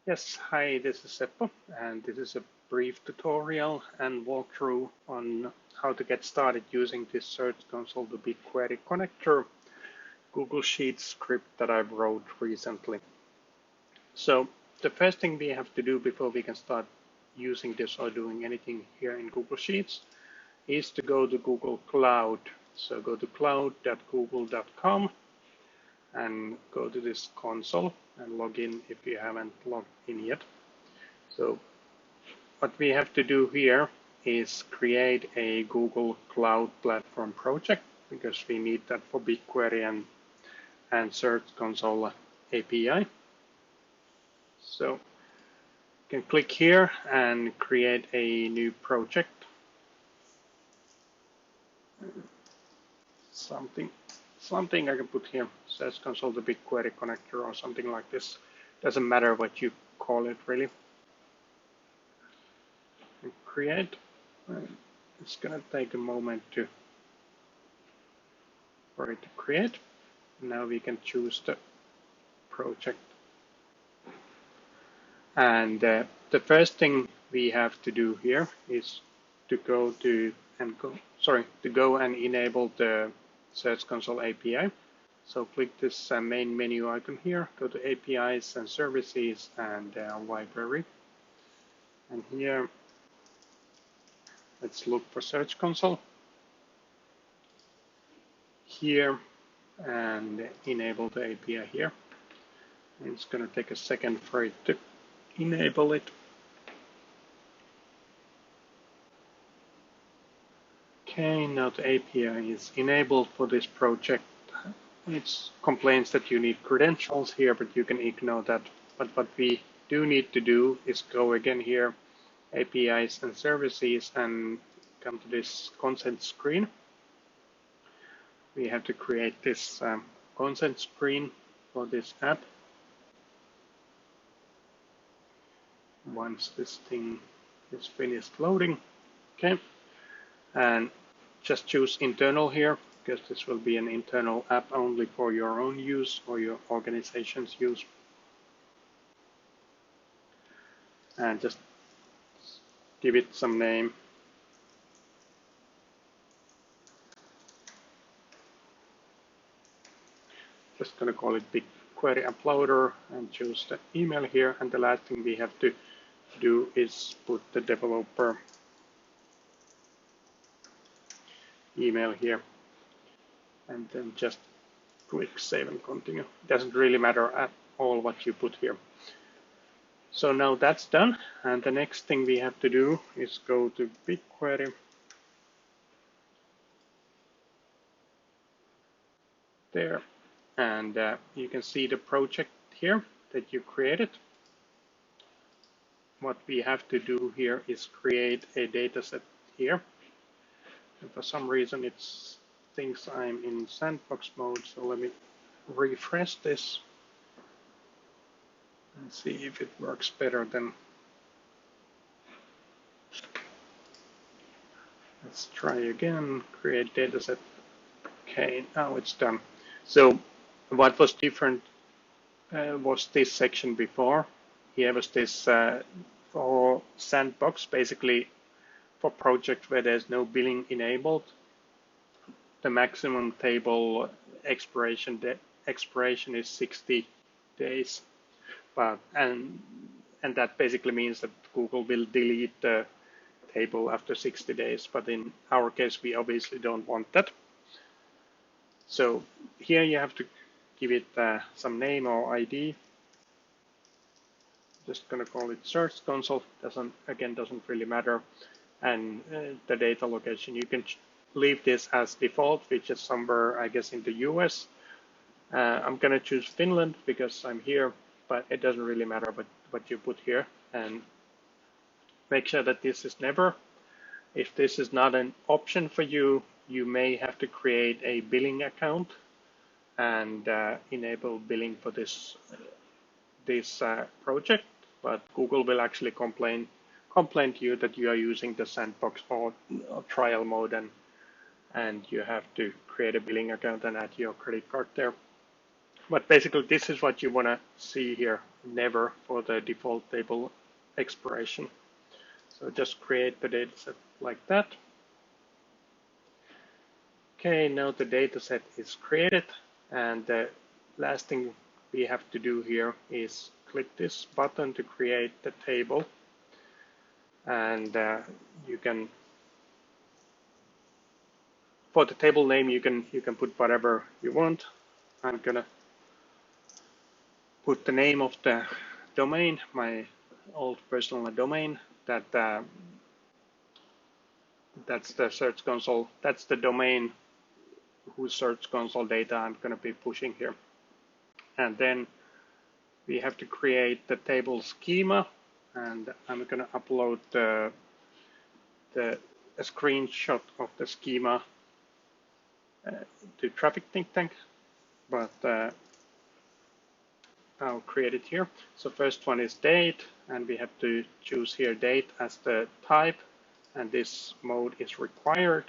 Yes, hi, this is Seppo, and this is a brief tutorial and walkthrough on how to get started using this Search Console to BigQuery connector Google Sheets script that I wrote recently. So the first thing we have to do before we can start using this or doing anything here in Google Sheets is to go to Google Cloud. So go to cloud.google.com and go to this console and log in if you haven't logged in yet. So what we have to do here is create a Google Cloud Platform project because we need that for BigQuery and Search Console API. So you can click here and create a new project. Something I can put here, Search Console to BigQuery connector or something like this. Doesn't matter what you call it really. And create. It's going to take a moment for it to create. Now we can choose the project. And the first thing we have to do here is to go and enable the Search Console API. So click this main menu icon here, go to APIs and Services and Library. And here, let's look for Search Console. Here, and enable the API here. And it's going to take a second for it to enable it. Okay, now the API is enabled for this project. It complains that you need credentials here, but you can ignore that. But what we do need to do is go again here, APIs and Services, and come to this consent screen. We have to create this consent screen for this app. Once this thing is finished loading, okay, and just choose internal here because this will be an internal app only for your own use or your organization's use. And just give it some name. Just going to call it BigQuery Uploader and choose the email here. And the last thing we have to do is put the developer email here. And then just click Save and Continue. It doesn't really matter at all what you put here. So now that's done. And the next thing we have to do is go to BigQuery. There. And you can see the project here that you created. What we have to do here is create a dataset here. And for some reason it thinks I'm in sandbox mode, so let me refresh this and see if it works better than. Let's try again, create dataset. Okay, now it's done. So what was different was this section before. Here was this for sandbox, basically for projects where there's no billing enabled. The maximum table expiration is 60 days, and that basically means that Google will delete the table after 60 days. But in our case, we obviously don't want that. So here you have to give it some name or ID. Just going to call it Search Console. Doesn't really matter. And the data location, you can leave this as default, which is somewhere, I guess, in the US. I'm going to choose Finland because I'm here, but it doesn't really matter what you put here. And make sure that this is never. If this is not an option for you, you may have to create a billing account and enable billing for this project. But Google will actually complain to you that you are using the sandbox or trial mode, and you have to create a billing account and add your credit card there. But basically, this is what you want to see here, never for the default table expiration. So just create the dataset like that. Okay, now the dataset is created, and the last thing we have to do here is click this button to create the table, and you can, for the table name, you can put whatever you want. I'm gonna put the name of the domain, my old personal domain. That's the Search Console. That's the domain whose Search Console data I'm going to be pushing here. And then we have to create the table schema, and I'm going to upload a screenshot of the schema to Traffic Think Tank, but I'll create it here. So first one is date, and we have to choose here date as the type, and this mode is required.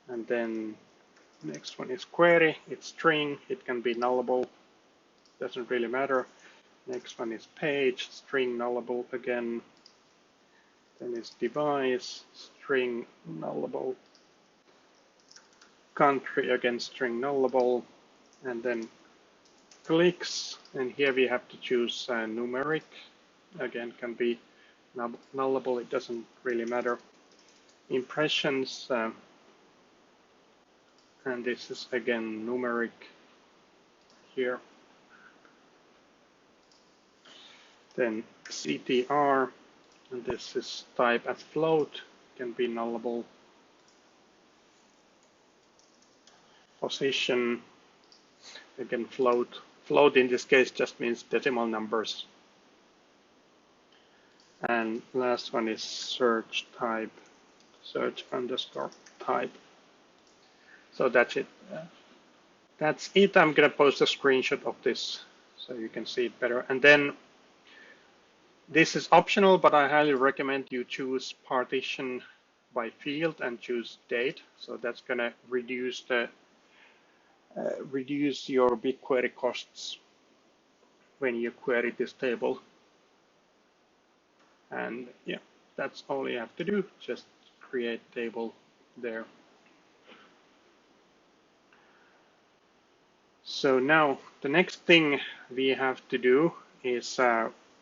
And then next one is query. It's string. It can be nullable. Doesn't really matter. Next one is page. String nullable again. Then is device. String nullable. Country again. String nullable. And then clicks. And here we have to choose numeric. Again, can be nullable. It doesn't really matter. Impressions. And this is again numeric here. Then CTR, and this is type as float, can be nullable. Position, again float. Float in this case just means decimal numbers. And last one is search type, search underscore type. So that's it. That's it. I'm going to post a screenshot of this so you can see it better. And then this is optional, but I highly recommend you choose partition by field and choose date. So that's going to reduce your BigQuery costs when you query this table. And yeah, that's all you have to do. Just create table there. So now the next thing we have to do is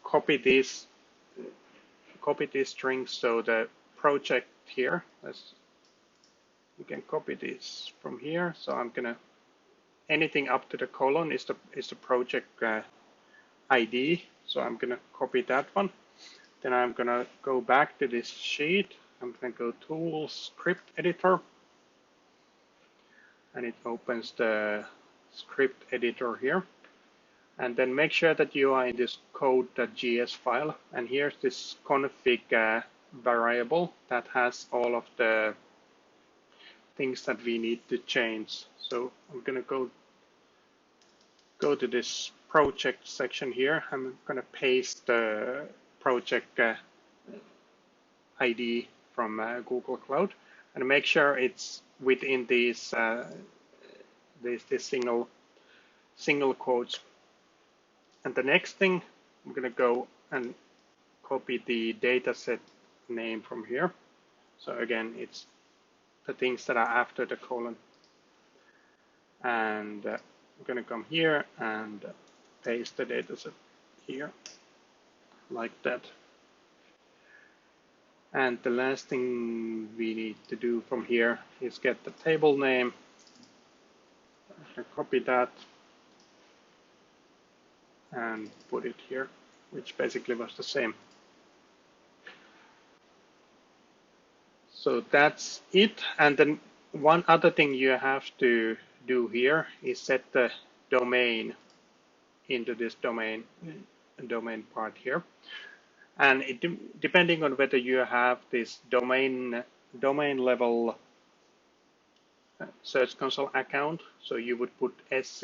copy these strings. So the project here, you can copy this from here. So I'm gonna, anything up to the colon is the project ID. So I'm gonna copy that one. Then I'm gonna go back to this sheet. I'm gonna go Tools, Script Editor, and it opens the script editor here. And then make sure that you are in this code.js file. And here's this config variable that has all of the things that we need to change. So I'm going to go to this project section here. I'm going to paste the project ID from Google Cloud and make sure it's within these this single quotes. And the next thing, I'm going to go and copy the dataset name from here. So again, it's the things that are after the colon. And I'm going to come here and paste the dataset here, like that. And the last thing we need to do from here is get the table name. I can copy that and put it here, which basically was the same. So that's it. And then one other thing you have to do here is set the domain into this domain part here. And depending on whether you have this domain level Search Console account, so you would put sc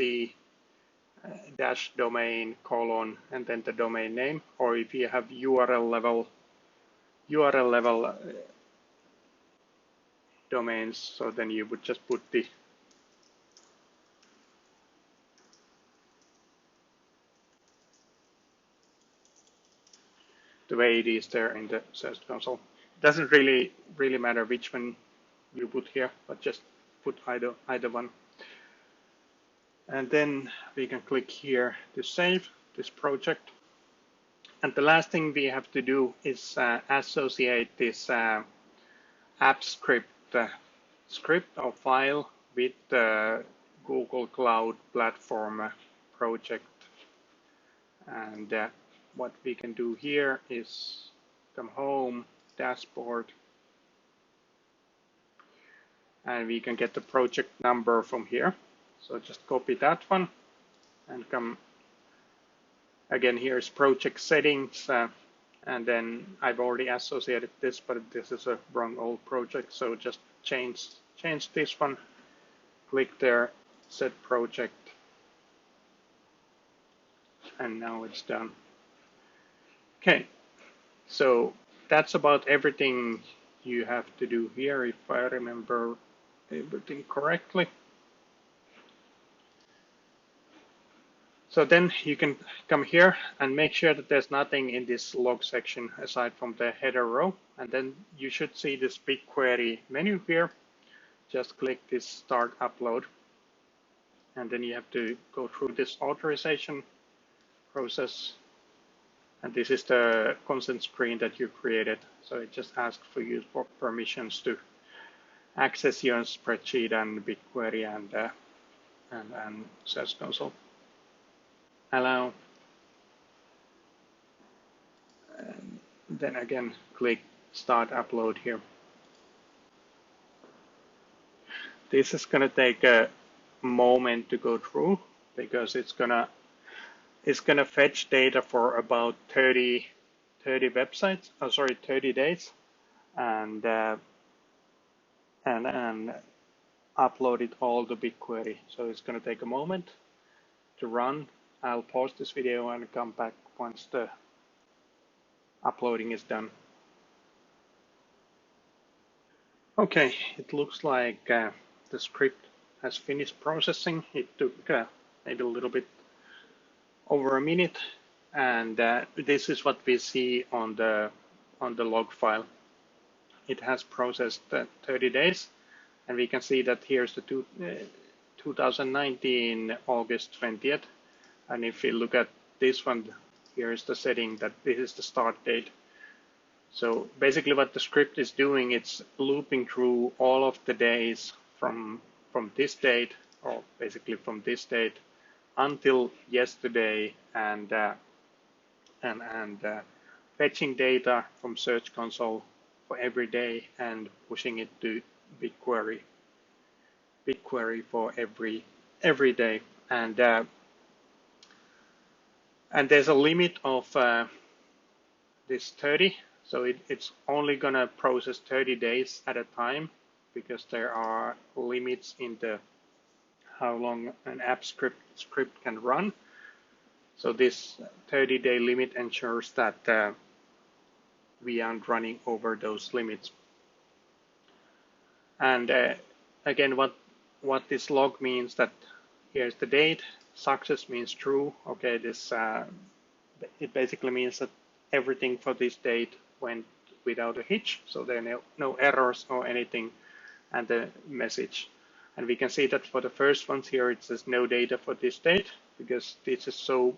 dash domain colon and then the domain name, or if you have URL level domains, so then you would just put the the way it is there in the Search Console. It doesn't really matter which one you put here, but just put either one. And then we can click here to save this project. And the last thing we have to do is associate this app script or file with the Google Cloud Platform project. And what we can do here is come home, dashboard, and we can get the project number from here. So just copy that one and come again. Here's project settings, and then I've already associated this, but this is a wrong old project. So just change this one. Click there, set project, and now it's done. Okay, so that's about everything you have to do here, if I remember everything correctly. So then you can come here and make sure that there's nothing in this log section aside from the header row. And then you should see this BigQuery menu here. Just click this Start Upload. And then you have to go through this authorization process. And this is the consent screen that you created. So it just asks for you for permissions to access your spreadsheet and BigQuery and Search Console. Allow. And then again, click Start Upload here. This is going to take a moment to go through because it's gonna fetch data for about 30 websites. 30 days, and upload it all to BigQuery. So it's going to take a moment to run. I'll pause this video and come back once the uploading is done. Okay, it looks like the script has finished processing. It took maybe a little bit over a minute, and this is what we see on the log file. It has processed 30 days, and we can see that here's the 2019 August 20th. And if we look at this one, here is the setting that this is the start date. So basically what the script is doing, it's looping through all of the days from this date, or basically from this date until yesterday, and fetching data from Search Console for every day and pushing it to BigQuery for every day. And there's a limit of this 30, so it's only gonna process 30 days at a time, because there are limits in the how long an app script can run. So this 30-day limit ensures that we aren't running over those limits. And again, what this log means, that here's the date. Success means true. Okay, this it basically means that everything for this date went without a hitch, so there are no errors or anything, and the message. And we can see that for the first ones here, it says no data for this date, because this is so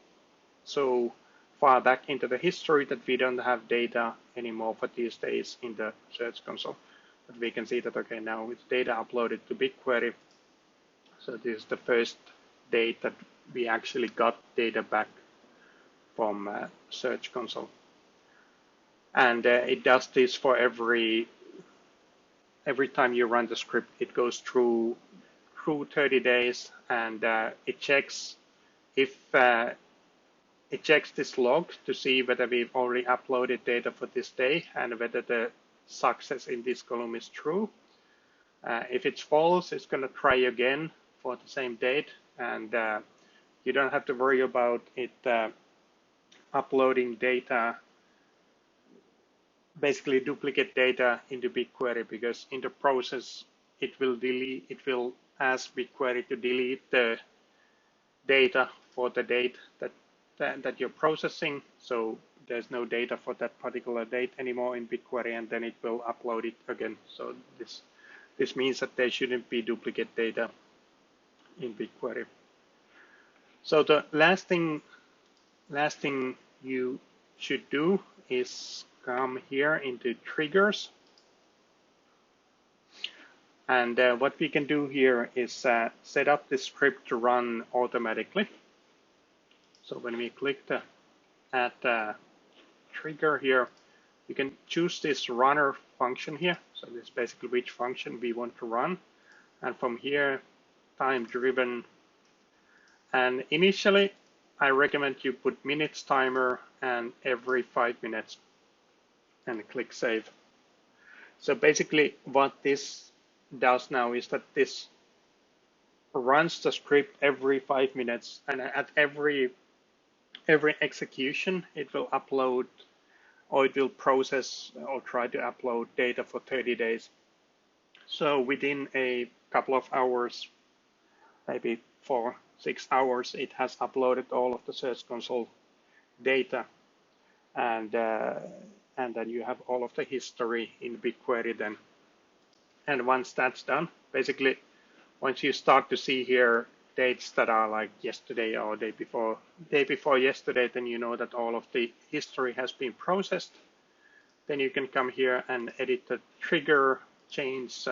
far back into the history that we don't have data anymore for these days in the Search Console. But we can see that, okay, now it's data uploaded to BigQuery. So this is the first date that we actually got data back from Search Console. And it does this for every time you run the script. It goes through 30 days, and it checks this log to see whether we've already uploaded data for this day and whether the success in this column is true. If it's false, it's going to try again for the same date, and you don't have to worry about it uploading data, basically duplicate data into BigQuery, because in the process it will ask BigQuery to delete the data for the date that you're processing. So there's no data for that particular date anymore in BigQuery, and then it will upload it again. So this means that there shouldn't be duplicate data in BigQuery. So the last thing you should do is come here into triggers. And what we can do here is set up the script to run automatically. So when we click the add trigger here, you can choose this runner function here. So this is basically which function we want to run. And from here, time driven. And initially, I recommend you put minutes timer and every 5 minutes and click save. So basically what this does now is that this runs the script every 5 minutes, and at every execution it will upload, or it will process or try to upload data for 30 days. So within a couple of hours, maybe 4-6 hours, it has uploaded all of the Search Console data, and then you have all of the history in BigQuery then. And once that's done, basically, once you start to see here dates that are like yesterday or day before yesterday, then you know that all of the history has been processed. Then you can come here and edit the trigger, change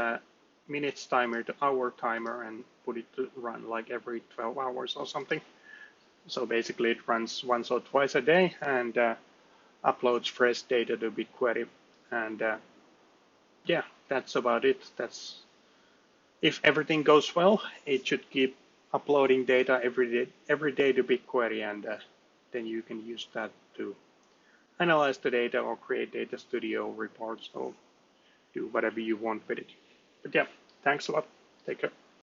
minutes timer to hour timer, and put it to run like every 12 hours or something. So basically, it runs once or twice a day and uploads fresh data to BigQuery. And yeah, that's about it. If everything goes well, it should keep uploading data every day to BigQuery, and then you can use that to analyze the data or create data studio reports or do whatever you want with it. But yeah, thanks a lot. Take care.